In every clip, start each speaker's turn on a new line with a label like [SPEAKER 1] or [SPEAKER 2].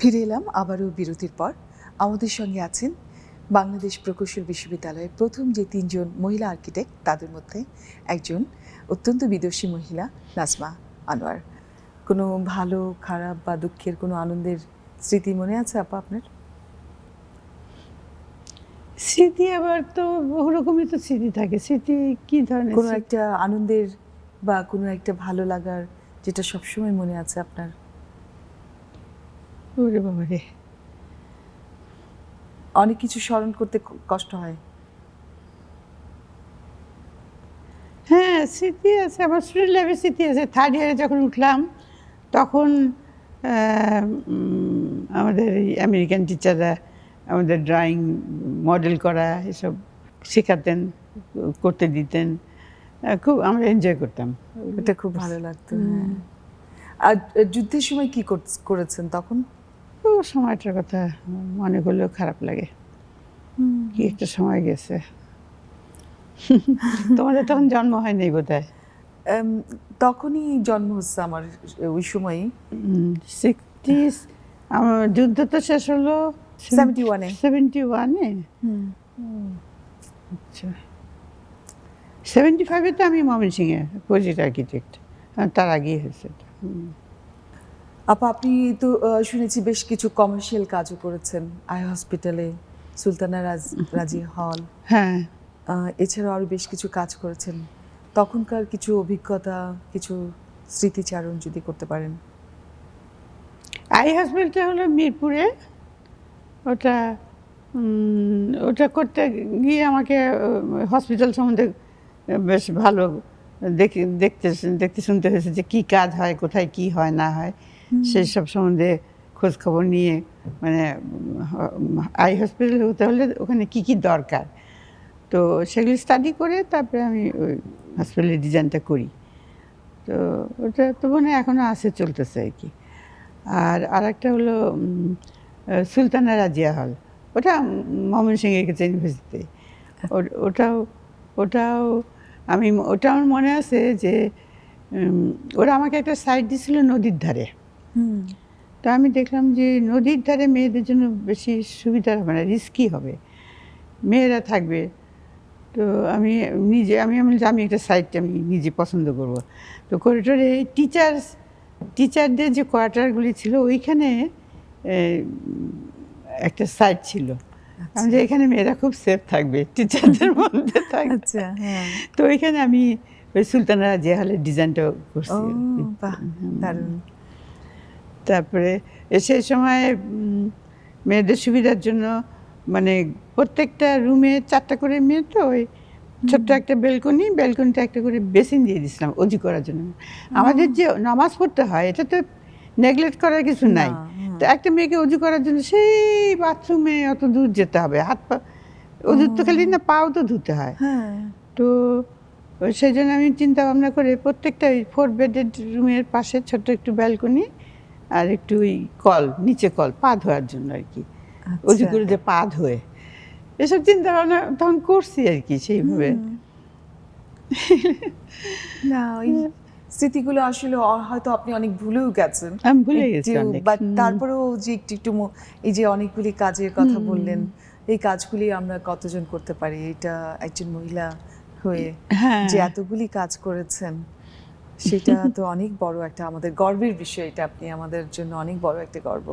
[SPEAKER 1] ফিরে এলাম আবারও বিরতির পর। আমাদের সঙ্গে আছেন বাংলাদেশ প্রকৌশল বিশ্ববিদ্যালয়ের প্রথম যে ৩ জন মহিলা আর্কিটেক্ট, তাদের মধ্যে একজন অত্যন্ত বিদুষী মহিলা নাজমা আনোয়ার। কোনো ভালো, খারাপ বা দুঃখের কোনো আনন্দের স্মৃতি মনে আছে আপা আপনার?
[SPEAKER 2] স্মৃতি আবার তো বহু রকমই তো স্মৃতি থাকে। স্মৃতি কি ধরনের?
[SPEAKER 1] কোনো একটা আনন্দের বা কোনো একটা ভালো লাগার যেটা সবসময় মনে আছে আপনার?
[SPEAKER 2] ওরে বাবা রে,
[SPEAKER 1] অনেক কিছু স্মরণ করতে কষ্ট হয়।
[SPEAKER 2] হ্যাঁ স্মৃতি আছে, আমার স্টুডেন্ট লাইফের স্মৃতি আছে। থার্ড ইয়ারে যখন উঠলাম তখন আমাদের এই আমেরিকান টিচাররা আমাদের ড্রয়িং মডেল করা এসব শেখাতেন, করতে দিতেন। খুব আমরা এনজয় করতাম।
[SPEAKER 1] এটা খুব ভালো লাগতো। হ্যাঁ। আর যুদ্ধের সময় কি করেছেন তখন?
[SPEAKER 2] ও সময়টার কথা মনে করলেও খারাপ লাগে। কি একটা সময় গেছে। তোমাদের তখন জন্ম হয়নি বোধহয়?
[SPEAKER 1] তখনই জন্ম হচ্ছে আমার, ওই সময়ই।
[SPEAKER 2] 60s। আমার যুদ্ধ তো শেষ হলো
[SPEAKER 1] 71-এ।
[SPEAKER 2] 71-এ। আচ্ছা, 75-এ তো আমি ময়মনসিংহে প্রজেক্ট আর্কিটেক্ট, তার আগেই হয়েছে।
[SPEAKER 1] আপা, আপনি তো শুনেছি বেশ কিছু কমার্শিয়াল কাজও করেছেন, আই হসপিটালে, সুলতানা রাজিয়া হল।
[SPEAKER 2] হ্যাঁ,
[SPEAKER 1] এছাড়াও আরও বেশ কিছু কাজ করেছেন। তখনকার কিছু অভিজ্ঞতা, কিছু স্মৃতিচারণ যদি করতে পারেন।
[SPEAKER 2] আই হসপিটালটা হলো মিরপুরে। ওটা ওটা করতে গিয়ে আমাকে হসপিটাল সম্বন্ধে বেশ ভালো দেখতে শুনতে হয়েছে যে কী কাজ হয়, কোথায় কি হয় না হয়, সেই সব সম্বন্ধে খোঁজ খবর নিয়ে, মানে আই হসপিটাল হতে হলে ওখানে কি কি দরকার, তো সেগুলি স্টাডি করে তারপরে আমি ওই হসপিটালের ডিজাইনটা করি। তো ওটা তো মনে হয় এখনও আছে, চলতেছে আর কি। আর একটা হলো সুলতানা রাজিয়া হল, ওটা ময়মনসিংহে গেছে ইউনিভার্সিটিতে। ওটাও আমার মনে আছে যে ওরা আমাকে একটা সাইট দিয়েছিল নদীর ধারে। তো আমি দেখলাম যে নদীর ধারে মেয়েদের জন্য বেশি সুবিধা হবে না, রিস্কি হবে, মেয়েরা থাকবে। তো আমি একটা সাইট আমি নিজে পছন্দ করব। তো করিডোরে টিচারদের যে কোয়ার্টারগুলি ছিল ওইখানে একটা সাইট ছিল। আমি যে এখানে মেয়েরা খুব সেফ থাকবে, টিচারদের মধ্যে থাকবে।
[SPEAKER 1] আচ্ছা, হ্যাঁ।
[SPEAKER 2] তো ওইখানে আমি ওই সুলতানা রাজিয়া হলের ডিজাইনটা করছি।
[SPEAKER 1] বাহ, দারুণ।
[SPEAKER 2] তারপরে সেই সময় মেয়েদের সুবিধার জন্য মানে প্রত্যেকটা রুমে 4টা করে মেয়ে, তো ওই ছোট্ট একটা ব্যালকনিতে একটা করে বেসিন দিয়ে দিয়েছিলাম অজু করার জন্য। আমাদের যে নামাজ পড়তে হয় এটা তো নেগলেক্ট করার কিছু নাই। তো একটা মেয়েকে অজু করার জন্য সেই বাথরুমে অত দূর যেতে হবে, হাত পা অজুর তো খালি না, পাও তো ধুতে হয়। তো সেই জন্য আমি চিন্তা ভাবনা করে প্রত্যেকটা 4 বেডেড রুমের পাশে ছোট্ট একটু ব্যালকনি আর একটু ওই নিচে কল পা ধোয়ার জন্য আর কি, অজু করে যে পা ধোয়ে, এসব চিন্তা ভাবনা তখন করছি আর কি সেইভাবে।
[SPEAKER 1] না, ওই স্মৃতিগুলো আসলে হয়তো আপনি অনেক ভুলেও গেছেন।
[SPEAKER 2] আমি ভুলে গেছি অনেক।
[SPEAKER 1] বাট তারপরেও যে একটু এই যে অনেকগুলি কাজের কথা বললেন, এই কাজগুলি আমরা কতজন করতে পারি? এটা একজন মহিলা হয়ে যে এতগুলি কাজ করেছেন, সেটা তো অনেক বড় একটা আমাদের গর্বের বিষয়। এটা আপনি আমাদের জন্য অনেক বড় একটা গর্ব।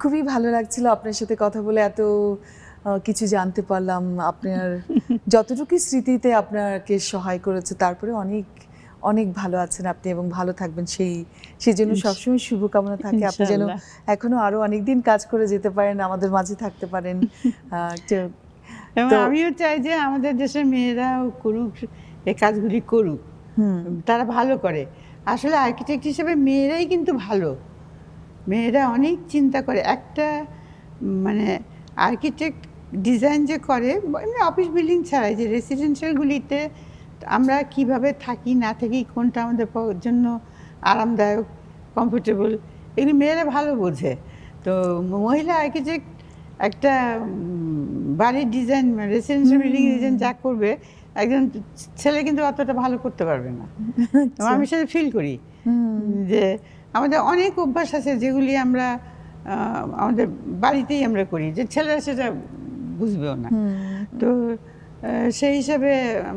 [SPEAKER 1] খুবই ভালো লাগছিল আপনার সাথে কথা বলে, এত কিছু জানতে পারলাম। আপনার যতটুকু স্মৃতিতে আপনাকে সহায় করেছে, তারপরে অনেক অনেক ভালো আছেন আপনি এবং ভালো থাকবেন, সেই জন্য সবসময় শুভকামনা থাকে। আপনি যেন এখনো আরো অনেকদিন কাজ করে যেতে পারেন, আমাদের মাঝে থাকতে পারেন।
[SPEAKER 2] এবং আমিও চাই যে আমাদের দেশের মেয়েরাও করুক, এই কাজগুলি করুক, তারা ভালো করে। আসলে আর্কিটেক্ট হিসেবে মেয়েরাই কিন্তু ভালো, মেয়েরা অনেক চিন্তা করে। একটা মানে আর্কিটেক্ট ডিজাইন যে করে অফিস বিল্ডিং ছাড়াই, যে রেসিডেন্সিয়ালগুলিতে আমরা কিভাবে থাকি না থাকি, কোনটা আমাদের জন্য আরামদায়ক, কমফোর্টেবল, এগুলি মেয়েরা ভালো বোঝে। তো মহিলা আর্কিটেক্ট একটা বাড়ির ডিজাইন, রেসিডেন্সিয়াল বিল্ডিং ডিজাইন যা করবে, একজন ছেলে কিন্তু অতটা ভালো করতে পারবে না। আমি সেটা ফিল করি যে আমাদের অনেক অভ্যাস আছে যেগুলি আমরা আমাদের বাড়িতেই আমরা করি, যে ছেলেরা সেটা বুঝবেও না। তো সেই হিসাবে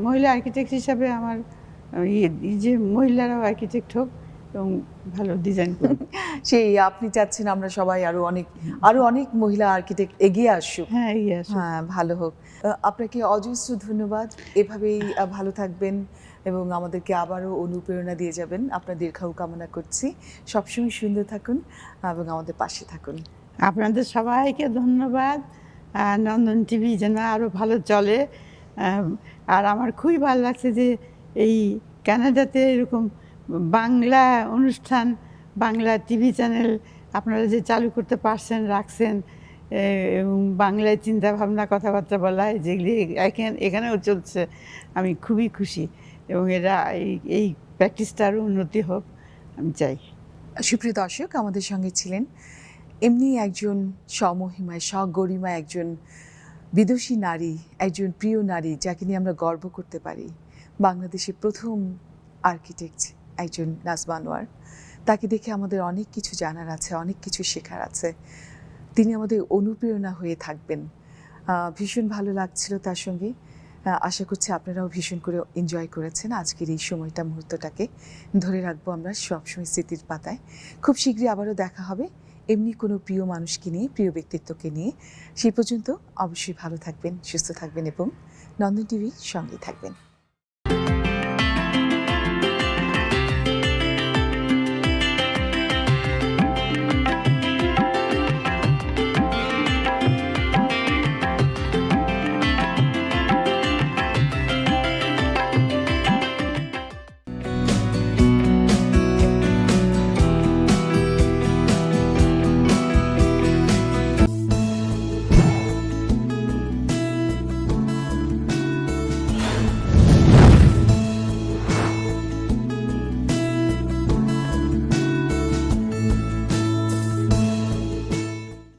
[SPEAKER 2] মহিলা আর্কিটেক্ট হিসাবে আমার এই যে মহিলারাও আর্কিটেক্ট হোক এবং ভালো ডিজাইন করুক।
[SPEAKER 1] সেই আপনি চাচ্ছেন আমরা সবাই আরো অনেক মহিলা আর্কিটেক্ট এগিয়ে আসুক।
[SPEAKER 2] হ্যাঁ, ইয়েস।
[SPEAKER 1] হ্যাঁ, ভালো হোক। আপনাকে অজস্র ধন্যবাদ। এভাবেই ভালো থাকবেন এবং আমাদেরকে আবারও অনুপ্রেরণা দিয়ে যাবেন। আপনার দীর্ঘায়ু কামনা করছি। সবসময় সুন্দর থাকুন এবং আমাদের পাশে থাকুন।
[SPEAKER 2] আপনাদের সবাইকে ধন্যবাদ। নন্দন টিভি যেন আরও ভালো চলে। আর আমার খুবই ভালো লাগছে যে এই কানাডাতে এরকম বাংলা অনুষ্ঠান, বাংলা টিভি চ্যানেল আপনারা যে চালু করতে পারছেন, রাখছেন, এবং বাংলায় চিন্তাভাবনা কথাবার্তা বলা হয়, যেগুলি এখানেও চলছে। আমি খুবই খুশি এবং এরা এই প্র্যাকটিসটা আরও উন্নতি হোক আমি চাই।
[SPEAKER 1] সুপ্রিয় দর্শক, আমাদের সঙ্গে ছিলেন এমনি একজন স্বমহিমায় স্বগরিমায় একজন বিদুষী নারী, একজন প্রিয় নারী যাকে নিয়ে আমরা গর্ব করতে পারি, বাংলাদেশের প্রথম আর্কিটেক্ট একজন নাজমা আনোয়ার। তাকে দেখে আমাদের অনেক কিছু জানার আছে, অনেক কিছু শেখার আছে। তিনি আমাদের অনুপ্রেরণা হয়ে থাকবেন। ভীষণ ভালো লাগছিল তার সঙ্গে। আশা করছি আপনারাও ভীষণ করে এনজয় করেছেন আজকের এই সময়টা, মুহূর্তটাকে ধরে রাখবো আমরা সবসময় স্মৃতির পাতায়। খুব শীঘ্রই আবারও দেখা হবে এমনি কোনো প্রিয় মানুষকে নিয়ে, প্রিয় ব্যক্তিত্বকে নিয়ে। সেই পর্যন্ত অবশ্যই ভালো থাকবেন, সুস্থ থাকবেন এবং নন্দন টিভির সঙ্গেই থাকবেন।